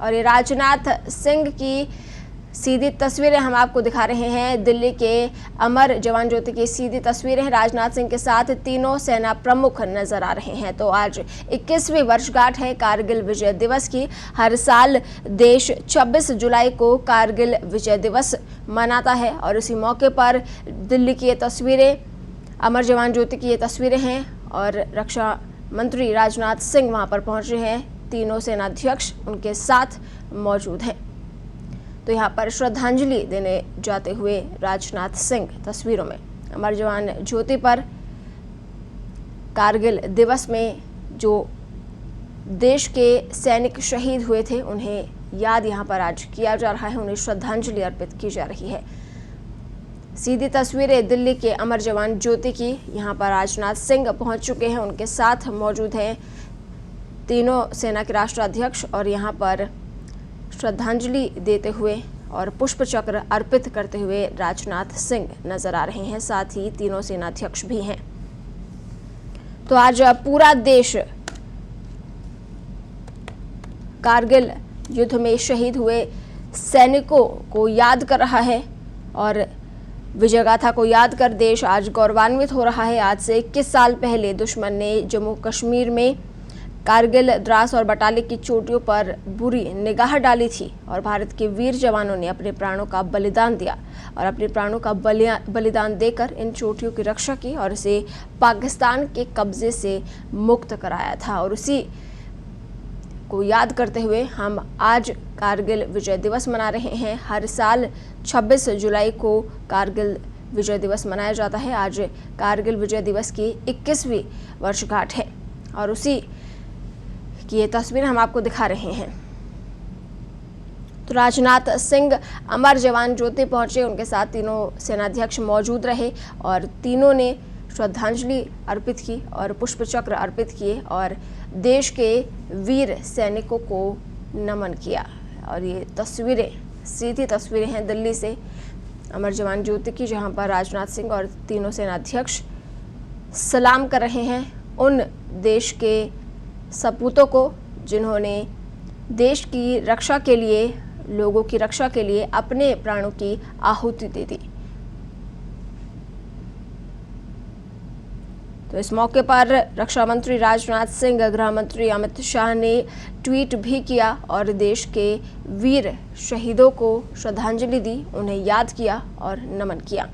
और ये राजनाथ सिंह की सीधी तस्वीरें हम आपको दिखा रहे हैं। दिल्ली के अमर जवान ज्योति की सीधी तस्वीरें हैं। राजनाथ सिंह के साथ तीनों सेना प्रमुख नजर आ रहे हैं। तो आज 21वीं वर्षगांठ है कारगिल विजय दिवस की। हर साल देश 26 जुलाई को कारगिल विजय दिवस मनाता है और इसी मौके पर दिल्ली की ये तस्वीरें, अमर जवान ज्योति की ये तस्वीरें हैं और रक्षा मंत्री राजनाथ सिंह वहां पर पहुंचे हैं। तीनों सेनाध्यक्ष उनके साथ मौजूद हैं। तो यहाँ पर श्रद्धांजलि देने जाते हुए राजनाथ सिंह तस्वीरों में। अमर जवान ज्योति पर कारगिल दिवस में जो देश के सैनिक शहीद हुए थे उन्हें याद यहाँ पर आज किया जा रहा है, उन्हें श्रद्धांजलि अर्पित की जा रही है। सीधी तस्वीरें दिल्ली के अमर जवान ज्योति की। यहाँ पर राजनाथ सिंह पहुंच चुके हैं, उनके साथ मौजूद हैं तीनों सेना के राष्ट्राध्यक्ष और यहाँ पर श्रद्धांजलि देते हुए और पुष्प चक्र अर्पित करते हुए राजनाथ सिंह नजर आ रहे हैं। साथ ही तीनों सेनाध्यक्ष भी हैं। तो आज पूरा देश कारगिल युद्ध में शहीद हुए सैनिकों को याद कर रहा है और विजय गाथा को याद कर देश आज गौरवान्वित हो रहा है। आज से 21 साल पहले दुश्मन ने जम्मू कश्मीर में कारगिल, द्रास और बटालिक की चोटियों पर बुरी निगाह डाली थी और भारत के वीर जवानों ने अपने प्राणों का बलिदान दिया और अपने प्राणों का बलिदान देकर इन चोटियों की रक्षा की और इसे पाकिस्तान के कब्जे से मुक्त कराया था। और उसी को याद करते हुए हम आज कारगिल विजय दिवस मना रहे हैं। हर साल 26 जुलाई को कारगिल विजय दिवस मनाया जाता है। आज कारगिल विजय दिवस की 21वीं वर्षगांठ है और उसी की ये तस्वीर हम आपको दिखा रहे हैं। तो राजनाथ सिंह अमर जवान ज्योति पहुंचे, उनके साथ तीनों सेनाध्यक्ष मौजूद रहे और तीनों ने श्रद्धांजलि अर्पित की और पुष्प चक्र अर्पित किए और देश के वीर सैनिकों को नमन किया। और ये तस्वीरें सीधी तस्वीरें हैं दिल्ली से अमर जवान ज्योति की, जहां पर राजनाथ सिंह और तीनों सेनाध्यक्ष सलाम कर रहे हैं उन देश के सपूतों को जिन्होंने देश की रक्षा के लिए, लोगों की रक्षा के लिए अपने प्राणों की आहुति दे दी। तो इस मौके पर रक्षा मंत्री राजनाथ सिंह, गृह मंत्री अमित शाह ने ट्वीट भी किया और देश के वीर शहीदों को श्रद्धांजलि दी, उन्हें याद किया और नमन किया।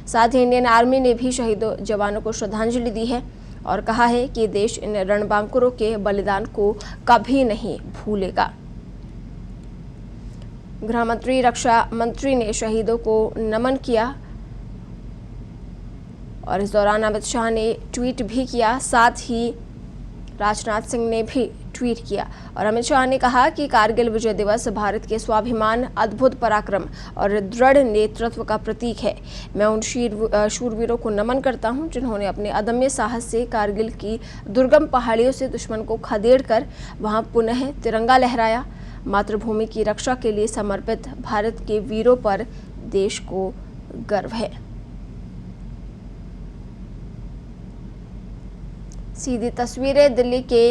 साथ ही इंडियन आर्मी ने भी शहीदों जवानों को श्रद्धांजलि दी है और कहा है कि देश इन रणबांकुरों के बलिदान को कभी नहीं भूलेगा। गृह मंत्री, रक्षा मंत्री ने शहीदों को नमन किया और इस दौरान अमित शाह ने ट्वीट भी किया। साथ ही राजनाथ सिंह ने भी ट्वीट किया और अमित शाह ने कहा कि कारगिल विजय दिवस भारत के स्वाभिमान, अद्भुत पराक्रम और दृढ़ नेतृत्व का प्रतीक है। मैं उन शूरवीरों को नमन करता हूं जिन्होंने अपने अदम्य साहस से कारगिल की दुर्गम पहाड़ियों से दुश्मन को खदेड़ कर वहां पुनः तिरंगा लहराया। मातृभूमि की रक्षा के लिए समर्पित भारत के वीरों पर देश को गर्व है। सीधी तस्वीरें दिल्ली के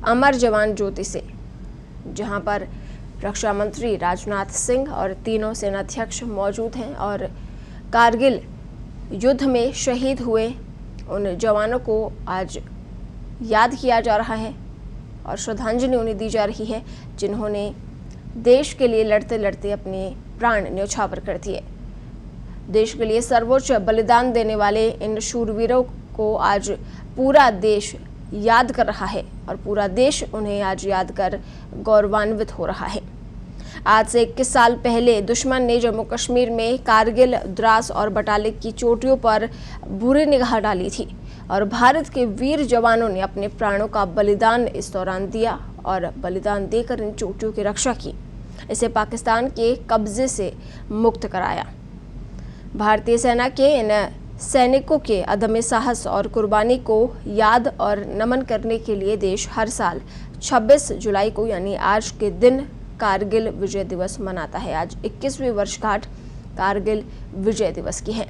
अमर जवान ज्योति से, जहां पर रक्षा मंत्री राजनाथ सिंह और तीनों सेनाध्यक्ष मौजूद हैं और कारगिल युद्ध में शहीद हुए उन जवानों को आज याद किया जा रहा है और श्रद्धांजलि उन्हें दी जा रही है जिन्होंने देश के लिए लड़ते लड़ते अपने प्राण न्यौछावर कर दिए। देश के लिए सर्वोच्च बलिदान देने वाले इन शूरवीरों को आज पूरा देश याद कर रहा है और पूरा देश उन्हें आज याद कर गौरवान्वित हो रहा है। आज से 21 साल पहले दुश्मन ने जम्मू कश्मीर में कारगिल, द्रास और बटालिक की चोटियों पर बुरी निगाह डाली थी और भारत के वीर जवानों ने अपने प्राणों का बलिदान इस दौरान दिया और बलिदान देकर इन चोटियों की रक्षा की, इसे पाकिस्तान के कब्जे से मुक्त कराया। भारतीय सेना के इन सैनिकों के अदम्य साहस और कुर्बानी को याद और नमन करने के लिए देश हर साल 26 जुलाई को यानी आज के दिन कारगिल विजय दिवस मनाता है। आज 21वीं वर्षगांठ कारगिल विजय दिवस की है।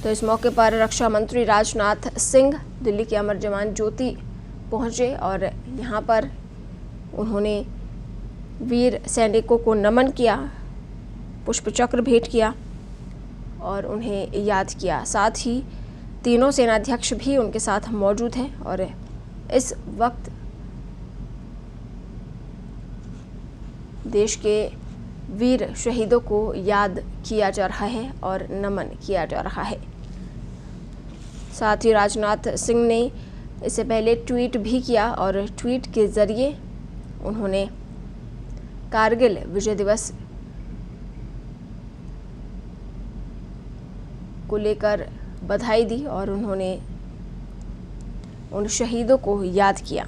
तो इस मौके पर रक्षा मंत्री राजनाथ सिंह दिल्ली के अमर जवान ज्योति पहुंचे और यहां पर उन्होंने वीर सैनिकों को नमन किया, पुष्पचक्र भेंट किया और उन्हें याद किया। साथ ही तीनों सेनाध्यक्ष भी उनके साथ मौजूद हैं और इस वक्त देश के वीर शहीदों को याद किया जा रहा है और नमन किया जा रहा है। साथ ही राजनाथ सिंह ने इससे पहले ट्वीट भी किया और ट्वीट के जरिए उन्होंने कारगिल विजय दिवस को लेकर बधाई दी और उन्होंने उन शहीदों को याद किया।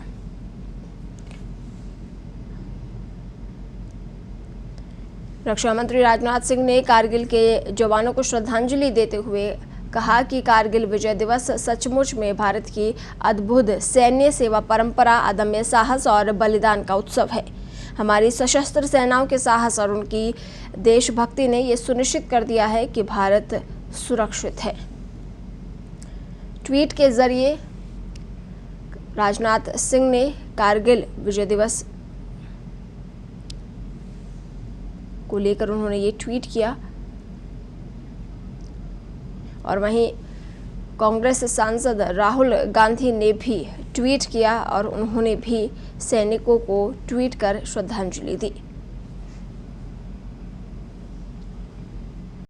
रक्षा मंत्री राजनाथ सिंह ने कारगिल के जवानों को श्रद्धांजलि देते हुए कहा कि कारगिल विजय दिवस सचमुच में भारत की अद्भुत सैन्य सेवा परंपरा, अदम्य साहस और बलिदान का उत्सव है। हमारी सशस्त्र सेनाओं के साहस और उनकी देशभक्ति ने यह सुनिश्चित कर दिया है कि भारत सुरक्षित है। ट्वीट के जरिए राजनाथ सिंह ने कारगिल विजय दिवस को लेकर उन्होंने ये ट्वीट किया और वहीं कांग्रेस सांसद राहुल गांधी ने भी ट्वीट किया और उन्होंने भी सैनिकों को ट्वीट कर श्रद्धांजलि दी।